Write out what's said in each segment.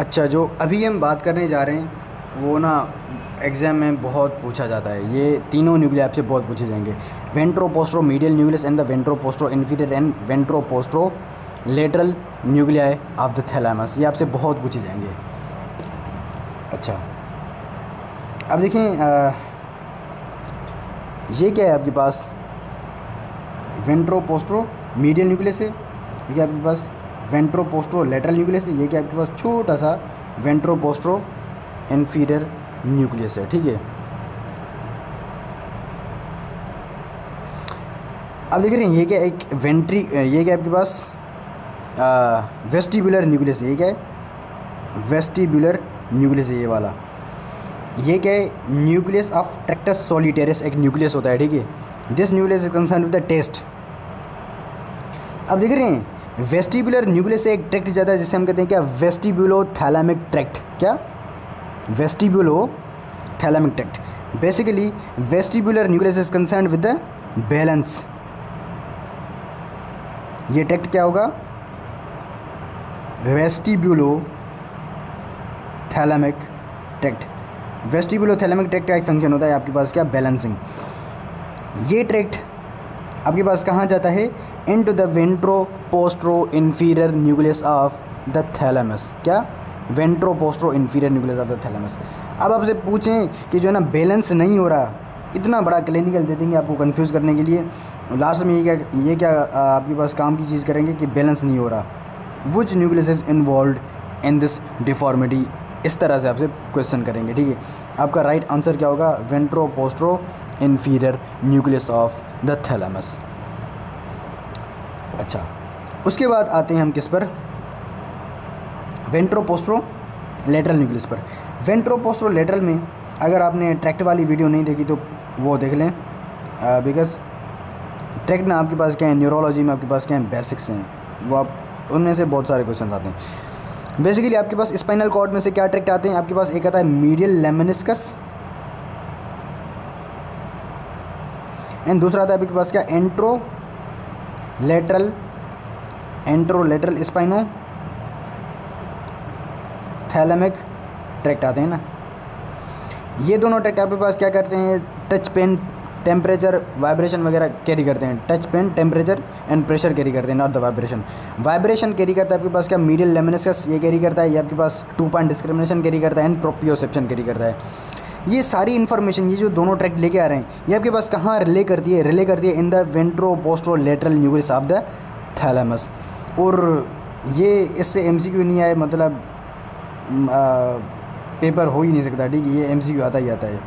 अच्छा, जो अभी हम बात करने जा रहे हैं वो ना एग्ज़ाम में बहुत पूछा जाता है। ये तीनों न्यूक्लिया आपसे बहुत पूछे जाएंगे। Ventroposterior medial nucleus and the ventroposterior inferior and ventroposterior lateral nuclei of the thalamus, ये आपसे बहुत पूछे जाएंगे। अच्छा, अब देखें ये क्या है आपके पास, वेंट्रोपोस्ट्रो मीडियल न्यूक्लियस है, ये क्या आपके पास वेंट्रोपोस्ट्रो लेटरल न्यूक्लियस है, ये क्या आपके पास छोटा सा वेंट्रोपोस्ट्रो इन्फीरियर न्यूक्लियस है। ठीक है, अब देख रहे हैं ये क्या एक ये क्या आपके पास वेस्टिबुलर न्यूक्लियस है, ये क्या है वेस्टिबुलर न्यूक्लियस है ये वाला। ये क्या है न्यूक्लियस ऑफ ट्रैक्टस सॉलिटेरियस एक न्यूक्लियस होता है। ठीक है, this nucleus is concern with the taste. अब देख रहे हैं वेस्टिबुलर न्यूक्लियस से एक ट्रैक्ट जाता है जिसे हम कहते हैं क्या वेस्टिबुलो थैलेमिक ट्रैक्ट। क्या vestibulo thalamic tract. Basically vestibular nucleus is concern with the balance. ये ट्रैक्ट क्या होगा vestibulo thalamic tract. Vestibulo thalamic tract का एक फंक्शन होता है आपके पास क्या बैलेंसिंग। ये ट्रैक्ट आपके पास कहाँ जाता है into the ventroposterior inferior nucleus of the thalamus. क्या ventroposterior inferior nucleus of the thalamus. अब आपसे पूछें कि जो है ना बैलेंस नहीं हो रहा, इतना बड़ा क्लिनिकल दे देंगे आपको कंफ्यूज करने के लिए। लास्ट में ये क्या आपके पास काम की चीज़ करेंगे कि बैलेंस नहीं हो रहा, which nucleus is involve in this deformity. इस तरह से आपसे क्वेश्चन करेंगे। ठीक है, आपका राइट आंसर क्या होगा ventroposterior inferior nucleus of the thalamus. अच्छा, उसके बाद आते हैं हम किस पर, वेंट्रोपोस्ट्रो लेटरल न्यूक्लियस पर। वेंट्रोपोस्ट्रो लेटरल में अगर आपने ट्रैक्ट वाली वीडियो नहीं देखी तो वो देख लें, बिकॉज ट्रैक्ट ना आपके पास क्या है न्यूरोलॉजी में आपके पास क्या है बेसिक्स हैं, वो आप उनमें से बहुत सारे क्वेश्चन आते हैं। बेसिकली आपके पास स्पाइनल कॉर्ड में से क्या ट्रैक्ट आते हैं, आपके पास एक आता है मीडियल लेमेनिस्कस एंड दूसरा आता है आपके पास क्या एंट्रो लेटरल स्पाइनो थैलेमिक ट्रैक्ट आते हैं ना। ये दोनों ट्रैक्ट आपके पास क्या करते हैं टच पेन टेम्परेचर वाइब्रेशन वगैरह कैरी करते हैं। Touch pain temperature and pressure carry करते हैं, नॉट द वाइब्रेशन कैरी करता है आपके पास क्या मीडियल लेमिनिस्कस ये कैरी करता है, ये आपके पास 2 पॉइंट डिस्क्रिमिनेशन कैरी करता है एंड प्रोप्रियोसेप्शन कैरी करता है। ये सारी इन्फॉर्मेशन ये जो दोनों ट्रैक्ट लेके आ रहे हैं ये आपके पास कहाँ रिले करती है in the ventroposterior lateral nucleus of the thalamus. और ये इससे MCQ नहीं आए मतलब पेपर हो ही नहीं सकता। ठीक है, ये MCQ आता ही आता है।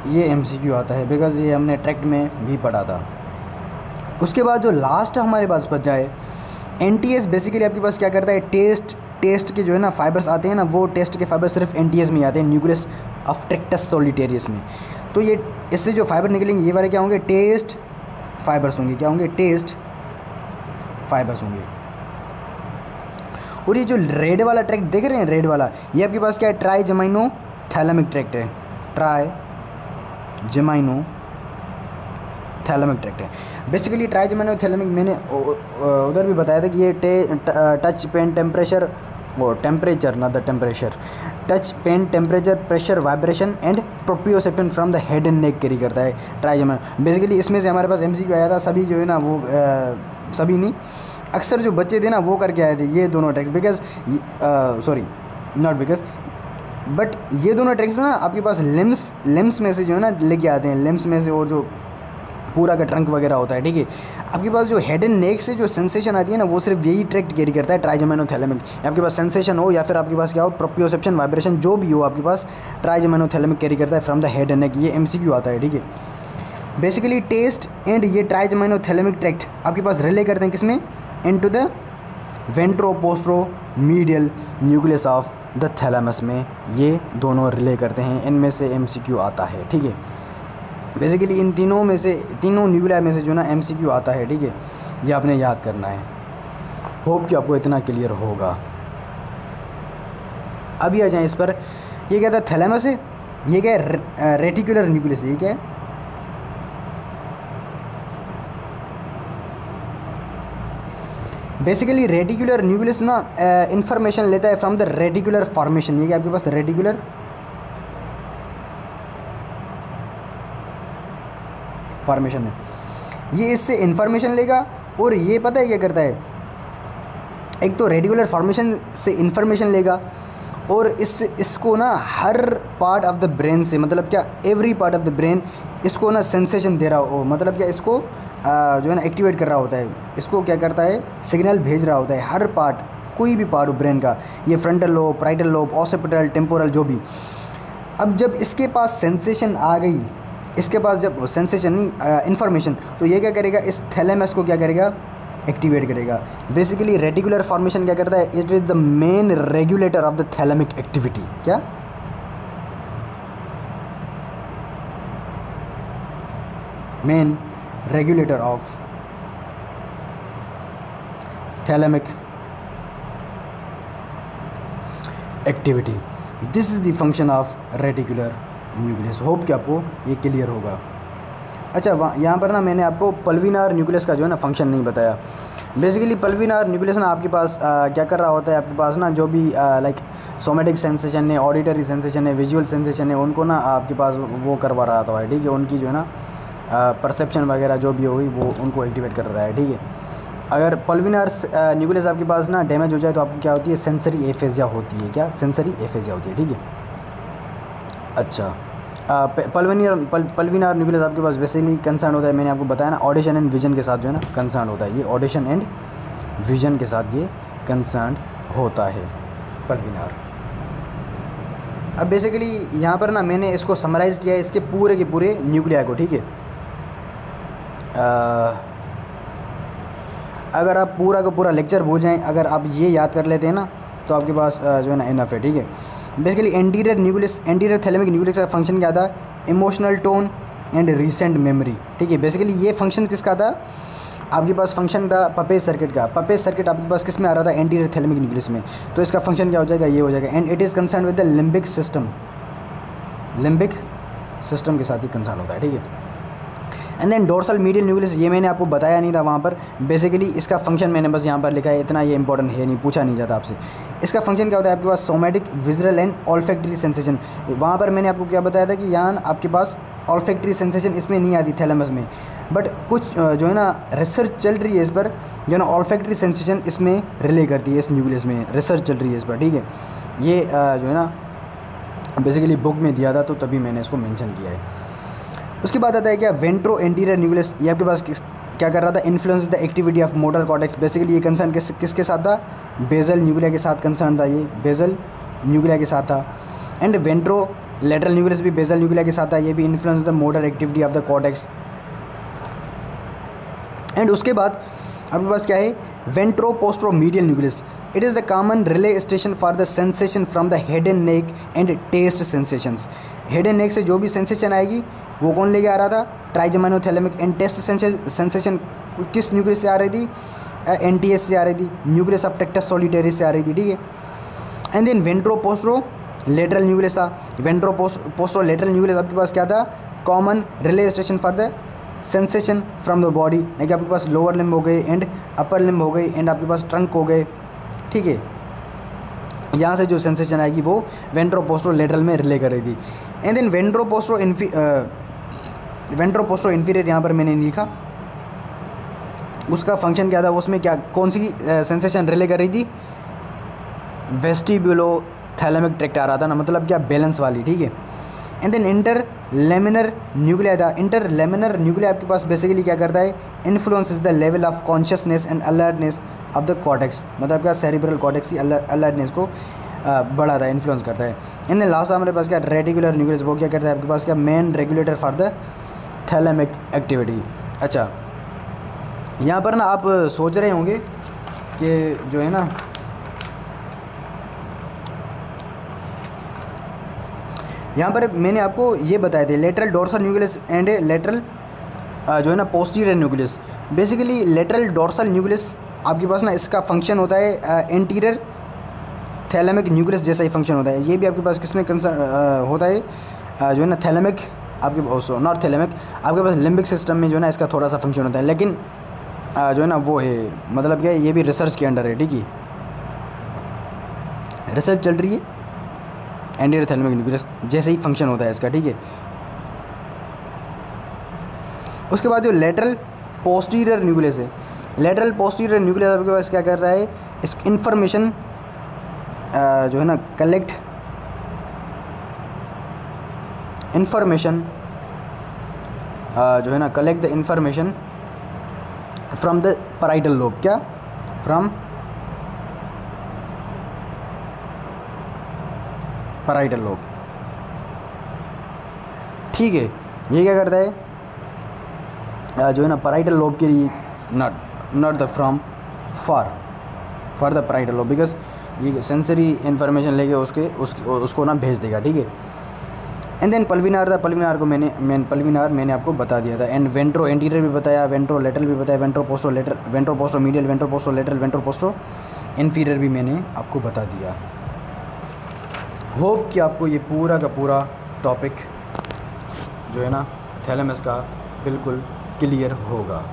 ये MCQ आता है बिकॉज ये हमने ट्रैक्ट में भी पढ़ा था। उसके बाद जो लास्ट हमारे पास बचा है NTS। बेसिकली आपके पास क्या करता है टेस्ट के जो है ना फाइबर्स आते हैं ना, वो टेस्ट के फाइबर्स सिर्फ NTS में ही आते हैं, न्यूक्लियस ऑफ ट्रैक्टस सॉलिटेरियस में। तो ये इससे जो फाइबर निकलेंगे ये वाले क्या होंगे टेस्ट फाइबर्स होंगे। क्या होंगे टेस्ट फाइबर्स होंगे। और ये जो रेड वाला ट्रैक्ट देख रहे हैं रेड वाला, ये आपके पास क्या है ट्राइजेमाइनो थैलेमिक ट्रैक्ट है। ट्राइजेमाइनो थैलेमिक ट्रैक्ट है। बेसिकली ट्राइजेमाइनो थैलेमिक मैंने उधर भी बताया था कि ये टच पेन टेम्परेचर वो टेम्परेचर ना the temperature touch pain temperature pressure vibration and proprioception from the head and neck carry करता है ट्राइजेमाइनो। बेसिकली इसमें से हमारे पास MCQ आया था, सभी जो है ना वो सभी नहीं अक्सर जो बच्चे थे ना वो करके आए थे ये दोनों tract because sorry not because but ये दोनों ट्रैक्स ना आपके पास लिम्स में से जो है ना लेके आते हैं, लिम्स में से, और जो पूरा का ट्रंक वगैरह होता है। ठीक है, आपके पास जो हेड एंड नेक से जो सेंसेशन आती है ना वो सिर्फ यही ट्रैक्ट कैरी करता है ट्राइजेमाइनो थैलेमिक। आपके पास सेंसेशन हो या फिर आपके पास क्या हो प्रोप्रियोसेप्शन वाइब्रेशन जो भी हो आपके पास ट्राइजेमाइनो थैलेमिक कैरी करता है फ्रॉम द हेड एंड नेक। ये MCQ आता है। ठीक है, बेसिकली टेस्ट एंड ये ट्राइजेमाइनो थैलेमिक ट्रैक्ट आपके पास रिले करते हैं किसमें into the ventroposterior medial nucleus of the thalamus में। ये दोनों रिले करते हैं, इनमें से MCQ आता है। ठीक है, बेसिकली इन तीनों न्यूक्लिया में से जो ना MCQ आता है। ठीक है, ये आपने याद करना है। होप कि आपको इतना क्लियर होगा। अभी आ जाएं इस पर। ये क्या था थैलेमस है, ये क्या है रेटिकुलर न्यूक्लियस है। ये क्या है बेसिकली रेडिकुलर न्यूक्लियस ना इंफॉर्मेशन लेता है फ्रॉम द रेडिकुलर फॉर्मेशन। ये कि आपके पास रेडिकुलर फॉर्मेशन है, ये इससे इंफॉर्मेशन लेगा और ये पता है क्या करता है, एक तो रेडिकुलर फॉर्मेशन से इंफॉर्मेशन लेगा और इसको ना हर पार्ट ऑफ द ब्रेन से, मतलब क्या every part of the brain इसको ना सेंसेशन दे रहा हो, मतलब क्या इसको जो है ना एक्टिवेट कर रहा होता है, इसको क्या करता है सिग्नल भेज रहा होता है हर पार्ट, कोई भी पार्ट हो ब्रेन का, ये frontal lobe, parietal lobe, occipital, temporal, जो भी। अब जब इसके पास सेंसेशन आ गई, इसके पास जब सेंसेशन नहीं इन्फॉर्मेशन, तो ये क्या करेगा, इस थैलेमस को क्या करेगा एक्टिवेट करेगा। बेसिकली रेटिकुलर फॉर्मेशन क्या करता है, it is the main regulator of the thalamic activity. क्या main regulator of thalamic activity. This is the function of reticular nucleus. Hope कि आपको ये क्लियर होगा। अच्छा, यहाँ पर ना मैंने आपको पल्विनार न्यूक्लियस का जो है ना फंक्शन नहीं बताया। बेसिकली पल्विनार न्यूक्लियस ना आपके पास क्या कर रहा होता है, आपके पास ना जो भी लाइक सोमेटिक सेंसेशन है, ऑडिटरी सेंसेशन है, विजुअल सेंसेशन है, उनको ना आपके पास वो करवा रहा था, ठीक है, उनकी जो है ना परसेप्शन वगैरह जो भी होगी वो उनको एक्टिवेट कर रहा है, ठीक है। अगर पल्विनार न्यूक्लियस आपके पास ना डैमेज हो जाए तो आपको क्या होती है, सेंसरी एफेजिया होती है। क्या सेंसरी एफेजिया होती है, ठीक है। अच्छा, पल्विनार न्यूक्लियस आपके पास बेसिकली कंसर्न होता है, मैंने आपको बताया ना ऑडिशन एंड विजन के साथ जो है ना कंसर्न होता है, ये ऑडिशन एंड विजन के साथ ये कंसर्न होता है पल्विनार। अब बेसिकली यहाँ पर ना मैंने इसको समराइज़ किया है, इसके पूरे के पूरे न्यूक्लिया को, ठीक है। अगर आप पूरा का पूरा लेक्चर भूल जाएं, अगर आप ये याद कर लेते हैं ना तो आपके पास जो है ना इनफ है, ठीक है। Basically anterior nucleus, anterior thalamic nucleus का फंक्शन क्या था, emotional tone and recent memory, ठीक है। बेसिकली ये फंक्शन किसका था, आपके पास फंक्शन था पपेज सर्किट का। पपेज सर्किट आपके पास किस में आ रहा था, एंटीरियर थैलेमिक न्यूक्लियस में, तो इसका फंक्शन क्या हो जाएगा, ये हो जाएगा। And it is concern with the limbic system, limbic system के साथ ही कंसर्न होता है, ठीक है। And then dorsal medial nucleus, ये मैंने आपको बताया नहीं था वहाँ पर। बेसिकली इसका फंक्शन मैंने बस यहाँ पर लिखा है, इतना ये इंपॉर्टेंट है नहीं, पूछा नहीं जाता आपसे। इसका फंक्शन क्या होता है, आपके पास somatic, visual and olfactory sensation. वहाँ पर मैंने आपको क्या बताया था कि यहाँ आपके पास ऑल्फैक्टरी सेंसेशन इसमें नहीं आती थैलेमस में, बट कुछ जो है ना रिसर्च चल रही है इस पर, जो है ना ऑल्फैक्टरी सेंसेशन इसमें रिले करती है, इस न्यूक्लियस में रिसर्च चल रही है इस पर, ठीक है। ये जो है ना बेसिकली बुक में दिया था तो तभी मैंने इसको मेंशन किया है। उसके बाद आता है क्या, वेंट्रो एंटीरियर न्यूक्लियस, ये आपके पास क्या कर रहा था, influence the activity of motor cortex. Basically ये कंसर्न किसके साथ था, बेजल न्यूक्लिया के साथ कंसर्न था, ये बेजल न्यूक्लिया के साथ था। एंड वेंट्रो लेटरल न्यूक्लियस भी बेजल न्यूक्लिया के साथ था, ये भी influence the motor activity of the cortex. And उसके बाद आपके पास क्या है, ventro posteromedial nucleus, it is the common relay station for the sensation from the head and neck and taste sensations. Head and neck से जो भी sensation आएगी वो कौन लेके आ रहा था, ट्राइजेमिनोथैलेमिक। एंड टेस्ट सेंसेशन किस न्यूक्लियस से आ रही थी, एनटीएस से आ रही थी, न्यूक्लियस ऑफ ट्रैक्टस सॉलिटेरिस से आ रही थी, ठीक है। And then ventro postero lateral nucleus था। वेंट्रो पोस्ट्रो लेटरल न्यूक्लियस आपके पास क्या था, common relay station for the sensation from the body, यानी कि आपके पास लोअर लिम्ब हो गए एंड अपर लिम्ब हो गई एंड आपके पास ट्रंक हो गए, ठीक है। यहाँ से जो सेंसेशन आएगी वो वेंट्रो पोस्ट्रो लेटरल में रिले कर रही थी। And then ventro postero inferior यहाँ पर मैंने लिखा, उसका फंक्शन क्या था, उसमें क्या कौन सी सेंसेशन रिले कर रही थी, वेस्टिब्यूलो थैलेमिक ट्रैक्ट आ रहा था ना, मतलब क्या बैलेंस वाली, ठीक है। And then inter laminar nuclei था। इंटर लेमिनर न्यूक्लिया आपके पास बेसिकली क्या करता है, influence is the level of consciousness and alertness of the cortex, मतलब क्या सेरिब्रल कॉर्टेक्स की अलर्टनेस को बढ़ाता है, इन्फ्लुएंस करता है। इन लास्ट हमारे पास क्या, रेटिकुलर न्यूक्लियस, वो क्या करता है आपके पास क्या, main regulator for the thalamic activity. अच्छा, यहाँ पर ना आप सोच रहे होंगे कि जो है ना यहाँ पर मैंने आपको ये बताए थे lateral dorsal nucleus and lateral जो है ना posterior nucleus. Basically lateral dorsal nucleus आपके पास ना इसका फंक्शन होता है एंटीरियर थैलेमिक न्यूक्लियस जैसा ही फंक्शन होता है। ये भी आपके पास किसमें कंसर्न होता है, जो है ना थैलेमिक, आपके नॉट थैलेमिक, आपके पास लिम्बिक सिस्टम में जो है ना इसका थोड़ा सा फंक्शन होता है। लेकिन जो है ना वो है, मतलब क्या है, ये भी रिसर्च के अंडर है, ठीक है, रिसर्च चल रही है। एंडोथैलेमिक न्यूक्लियस जैसे ही फंक्शन होता है इसका, ठीक है। उसके बाद जो लेटरल पोस्टीरियर न्यूक्लियस है, लेटरल पोस्टीरियर न्यूक्लियस आपके पास क्या कर रहा है, इस इंफॉर्मेशन जो है ना कलेक्ट इंफॉर्मेशन जो है ना collect the information from the parietal lobe, क्या, फ्रॉम पैराइटल लोब, ठीक है। ये क्या करता है जो है ना पैराइटल लोब के लिए, not the from for the parietal lobe, because ये सेंसरी इन्फॉर्मेशन लेके उसको ना भेज देगा, ठीक है। एंड देन पल्विनार था, पल्विनार को मैंने आपको बता दिया था। एंड वेंट्रो एंटीरियर भी बताया, वेंट्रो लेटरल भी बताया, ventro postero lateral, ventro postero medial, ventro postero lateral, ventro postero inferior भी मैंने आपको बता दिया। होप कि आपको ये पूरा का पूरा टॉपिक जो है ना थैलेमस का बिल्कुल क्लियर होगा।